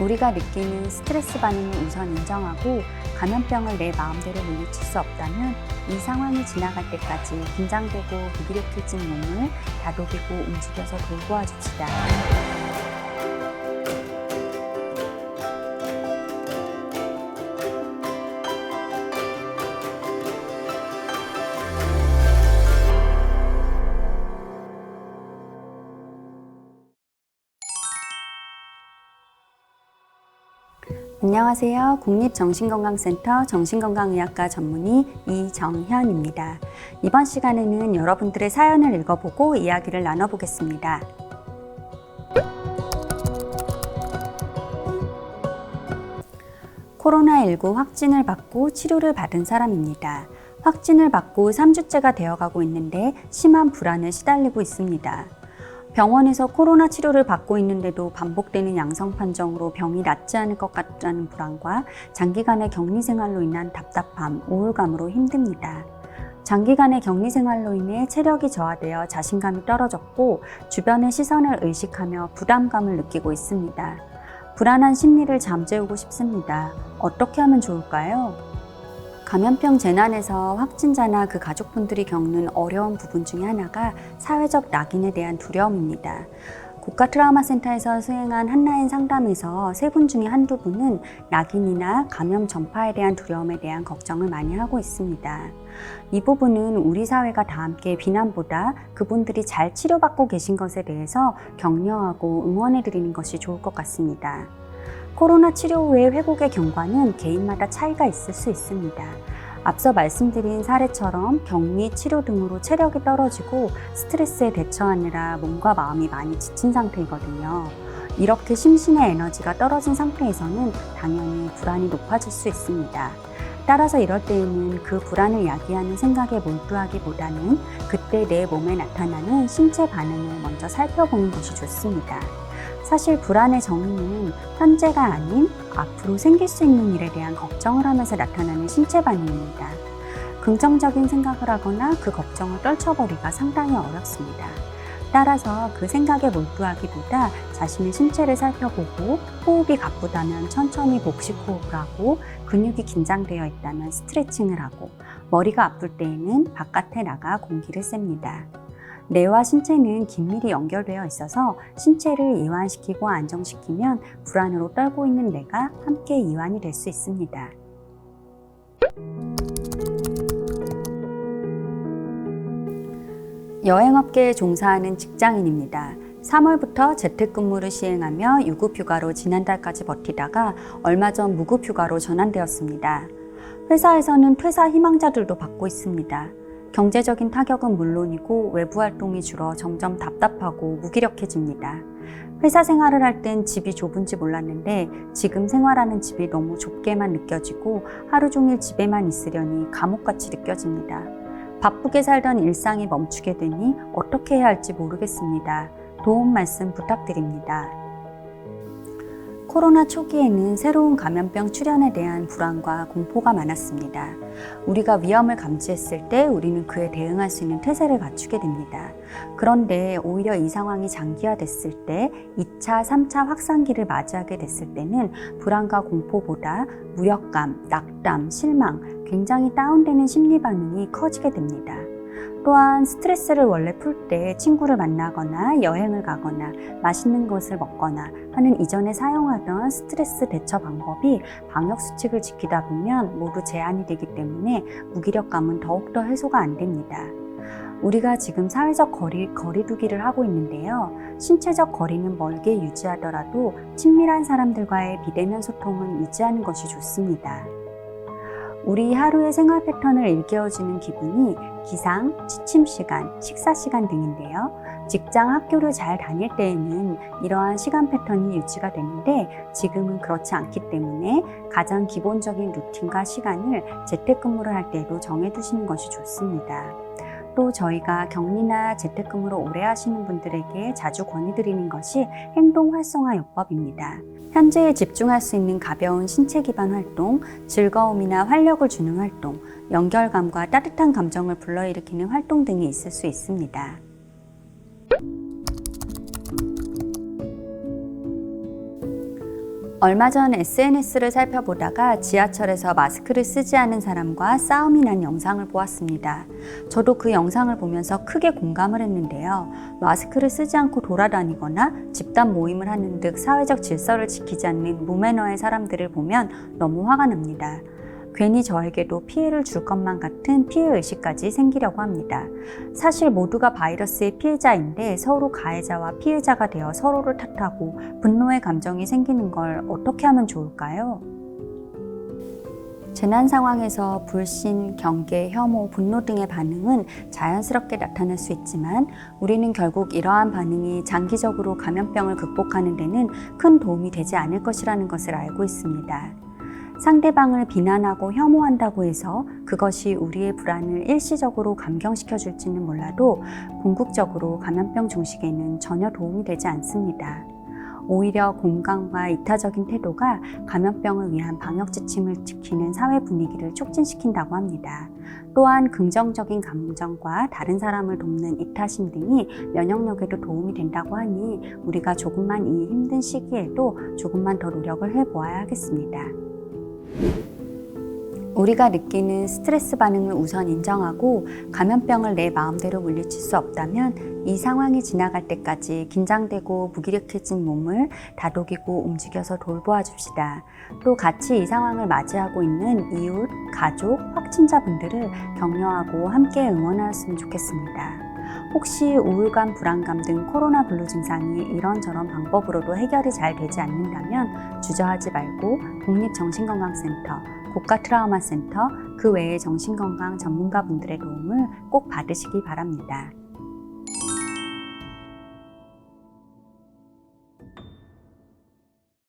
우리가 느끼는 스트레스 반응을 우선 인정하고 감염병을 내 마음대로 물리칠 수 없다면 이 상황이 지나갈 때까지 긴장되고 무기력해진 몸을 다독이고 움직여서 돌보아 줍시다. 안녕하세요. 국립정신건강센터 정신건강의학과 전문의 이정현입니다. 이번 시간에는 여러분들의 사연을 읽어보고 이야기를 나눠보겠습니다. 코로나19 확진을 받고 치료를 받은 사람입니다. 확진을 받고 3주째가 되어가고 있는데 심한 불안에 시달리고 있습니다. 병원에서 코로나 치료를 받고 있는데도 반복되는 양성 판정으로 병이 낫지 않을 것 같다는 불안과 장기간의 격리 생활로 인한 답답함, 우울감으로 힘듭니다. 장기간의 격리 생활로 인해 체력이 저하되어 자신감이 떨어졌고 주변의 시선을 의식하며 부담감을 느끼고 있습니다. 불안한 심리를 잠재우고 싶습니다. 어떻게 하면 좋을까요? 감염병 재난에서 확진자나 그 가족분들이 겪는 어려운 부분 중에 하나가 사회적 낙인에 대한 두려움입니다. 국가트라우마센터에서 수행한 한라인 상담에서 3분 중에 한두 분은 낙인이나 감염 전파에 대한 두려움에 대한 걱정을 많이 하고 있습니다. 이 부분은 우리 사회가 다 함께 비난보다 그분들이 잘 치료받고 계신 것에 대해서 격려하고 응원해드리는 것이 좋을 것 같습니다. 코로나 치료 후의 회복의 경과는 개인마다 차이가 있을 수 있습니다. 앞서 말씀드린 사례처럼 격리, 치료 등으로 체력이 떨어지고 스트레스에 대처하느라 몸과 마음이 많이 지친 상태이거든요. 이렇게 심신의 에너지가 떨어진 상태에서는 당연히 불안이 높아질 수 있습니다. 따라서 이럴 때에는 그 불안을 야기하는 생각에 몰두하기보다는 그때 내 몸에 나타나는 신체 반응을 먼저 살펴보는 것이 좋습니다. 사실 불안의 정의는 현재가 아닌 앞으로 생길 수 있는 일에 대한 걱정을 하면서 나타나는 신체 반응입니다. 긍정적인 생각을 하거나 그 걱정을 떨쳐버리기가 상당히 어렵습니다. 따라서 그 생각에 몰두하기보다 자신의 신체를 살펴보고 호흡이 가쁘다면 천천히 복식 호흡을 하고 근육이 긴장되어 있다면 스트레칭을 하고 머리가 아플 때에는 바깥에 나가 공기를 쐰니다. 뇌와 신체는 긴밀히 연결되어 있어서 신체를 이완시키고 안정시키면 불안으로 떨고 있는 뇌가 함께 이완이 될 수 있습니다. 여행업계에 종사하는 직장인입니다. 3월부터 재택근무를 시행하며 유급휴가로 지난달까지 버티다가 얼마 전 무급휴가로 전환되었습니다. 회사에서는 퇴사 희망자들도 받고 있습니다. 경제적인 타격은 물론이고 외부 활동이 줄어 점점 답답하고 무기력해집니다. 회사 생활을 할 땐 집이 좁은지 몰랐는데 지금 생활하는 집이 너무 좁게만 느껴지고 하루 종일 집에만 있으려니 감옥같이 느껴집니다. 바쁘게 살던 일상이 멈추게 되니 어떻게 해야 할지 모르겠습니다. 도움 말씀 부탁드립니다. 코로나 초기에는 새로운 감염병 출현에 대한 불안과 공포가 많았습니다. 우리가 위험을 감지했을 때 우리는 그에 대응할 수 있는 태세를 갖추게 됩니다. 그런데 오히려 이 상황이 장기화됐을 때 2차, 3차 확산기를 맞이하게 됐을 때는 불안과 공포보다 무력감, 낙담, 실망, 굉장히 다운되는 심리 반응이 커지게 됩니다. 또한 스트레스를 원래 풀 때 친구를 만나거나 여행을 가거나 맛있는 것을 먹거나 하는 이전에 사용하던 스트레스 대처 방법이 방역수칙을 지키다 보면 모두 제한이 되기 때문에 무기력감은 더욱더 해소가 안 됩니다. 우리가 지금 사회적 거리두기를 하고 있는데요. 신체적 거리는 멀게 유지하더라도 친밀한 사람들과의 비대면 소통은 유지하는 것이 좋습니다. 우리 하루의 생활 패턴을 일깨워주는 기분이 기상, 취침 시간, 식사 시간 등인데요. 직장, 학교를 잘 다닐 때에는 이러한 시간 패턴이 유지가 되는데 지금은 그렇지 않기 때문에 가장 기본적인 루틴과 시간을 재택근무를 할 때도 정해두시는 것이 좋습니다. 또 저희가 격리나 재택근무를 오래 하시는 분들에게 자주 권유드리는 것이 행동 활성화 요법입니다. 현재에 집중할 수 있는 가벼운 신체 기반 활동, 즐거움이나 활력을 주는 활동, 연결감과 따뜻한 감정을 불러일으키는 활동 등이 있을 수 있습니다. 얼마 전 SNS를 살펴보다가 지하철에서 마스크를 쓰지 않은 사람과 싸움이 난 영상을 보았습니다. 저도 그 영상을 보면서 크게 공감을 했는데요. 마스크를 쓰지 않고 돌아다니거나 집단 모임을 하는 등 사회적 질서를 지키지 않는 무매너의 사람들을 보면 너무 화가 납니다. 괜히 저에게도 피해를 줄 것만 같은 피해의식까지 생기려고 합니다. 사실 모두가 바이러스의 피해자인데 서로 가해자와 피해자가 되어 서로를 탓하고 분노의 감정이 생기는 걸 어떻게 하면 좋을까요? 재난 상황에서 불신, 경계, 혐오, 분노 등의 반응은 자연스럽게 나타날 수 있지만 우리는 결국 이러한 반응이 장기적으로 감염병을 극복하는 데는 큰 도움이 되지 않을 것이라는 것을 알고 있습니다. 상대방을 비난하고 혐오한다고 해서 그것이 우리의 불안을 일시적으로 감경시켜 줄지는 몰라도 궁극적으로 감염병 종식에는 전혀 도움이 되지 않습니다. 오히려 공감과 이타적인 태도가 감염병을 위한 방역 지침을 지키는 사회 분위기를 촉진시킨다고 합니다. 또한 긍정적인 감정과 다른 사람을 돕는 이타심 등이 면역력에도 도움이 된다고 하니 우리가 조금만 이 힘든 시기에도 조금만 더 노력을 해보아야 하겠습니다. 우리가 느끼는 스트레스 반응을 우선 인정하고 감염병을 내 마음대로 물리칠 수 없다면 이 상황이 지나갈 때까지 긴장되고 무기력해진 몸을 다독이고 움직여서 돌보아 줍시다. 또 같이 이 상황을 맞이하고 있는 이웃, 가족, 확진자분들을 격려하고 함께 응원하였으면 좋겠습니다. 혹시 우울감, 불안감 등 코로나 블루 증상이 이런저런 방법으로도 해결이 잘 되지 않는다면 주저하지 말고 국립정신건강센터, 국가트라우마센터, 그 외의 정신건강 전문가분들의 도움을 꼭 받으시기 바랍니다.